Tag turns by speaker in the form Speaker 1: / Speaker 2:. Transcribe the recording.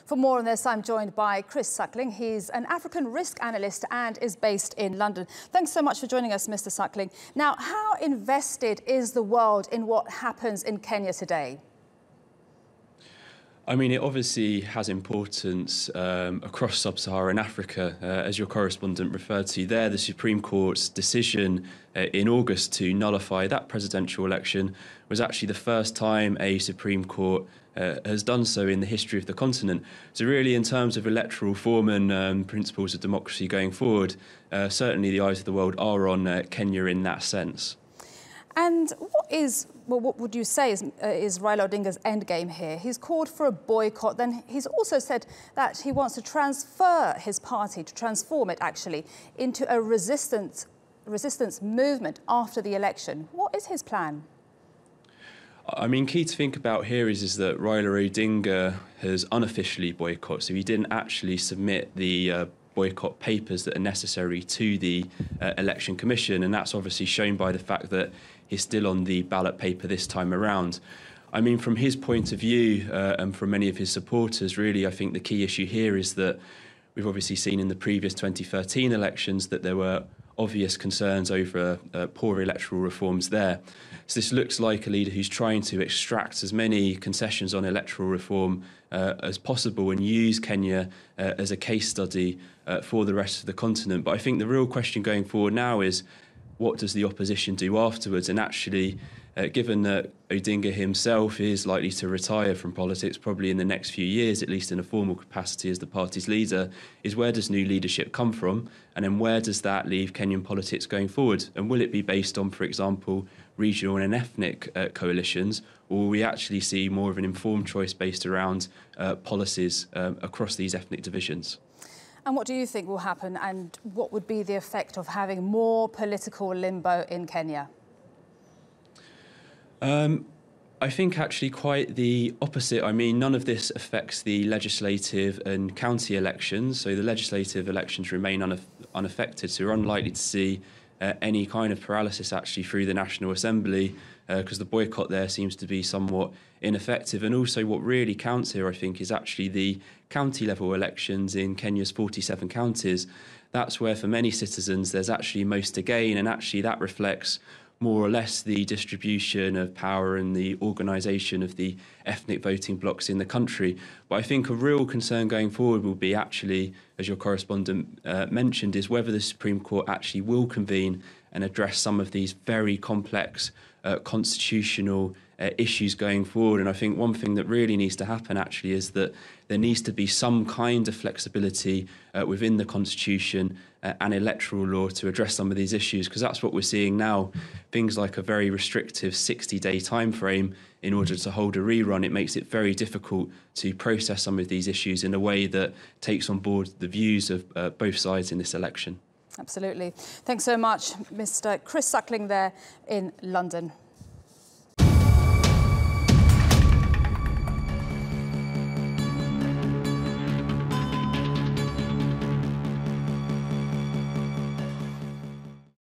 Speaker 1: For more on this, I'm joined by Chris Suckling. He's an African risk analyst and is based in London. Thanks so much for joining us, Mr. Suckling. Now, how invested is the world in what happens in Kenya today?
Speaker 2: I mean, it obviously has importance across sub-Saharan Africa. As your correspondent referred to there, the Supreme Court's decision in August to nullify that presidential election was actually the first time a Supreme Court has done so in the history of the continent. So really, in terms of electoral reform and principles of democracy going forward, certainly the eyes of the world are on Kenya in that sense.
Speaker 1: And what would you say is Raila Odinga's endgame here? He's called for a boycott. Then he's also said that he wants to transfer his party, to transform it actually, into a resistance movement after the election. What is his plan?
Speaker 2: I mean, key to think about here is that Raila Odinga has unofficially boycotted, so he didn't actually submit the boycott papers that are necessary to the Election Commission, and that's obviously shown by the fact that he's still on the ballot paper this time around. I mean, from his point of view and from many of his supporters, really, I think the key issue here is that we've obviously seen in the previous 2013 elections that there were obvious concerns over poor electoral reforms there. So this looks like a leader who's trying to extract as many concessions on electoral reform as possible and use Kenya as a case study for the rest of the continent. But I think the real question going forward now is, what does the opposition do afterwards? And actually, given that Odinga himself is likely to retire from politics probably in the next few years, at least in a formal capacity as the party's leader, is where does new leadership come from? And then where does that leave Kenyan politics going forward? And will it be based on, for example, regional and ethnic coalitions, or will we actually see more of an informed choice based around policies across these ethnic divisions?
Speaker 1: And what do you think will happen, and what would be the effect of having more political limbo in Kenya?
Speaker 2: I think actually quite the opposite. I mean, none of this affects the legislative and county elections, so the legislative elections remain unaffected, so we're unlikely to see any kind of paralysis actually through the National Assembly, because the boycott there seems to be somewhat ineffective. And also what really counts here, I think, is actually the county level elections in Kenya's 47 counties. That's where for many citizens there's actually most to gain, and actually that reflects more or less the distribution of power and the organisation of the ethnic voting blocks in the country. But I think a real concern going forward will be actually, as your correspondent mentioned, is whether the Supreme Court actually will convene and address some of these very complex constitutional issues going forward. And I think one thing that really needs to happen actually is that there needs to be some kind of flexibility within the Constitution and electoral law to address some of these issues, because that's what we're seeing now. Things like a very restrictive 60-day time frame in order to hold a rerun, it makes it very difficult to process some of these issues in a way that takes on board the views of both sides in this election.
Speaker 1: Absolutely. Thanks so much, Mr. Chris Suckling there in London.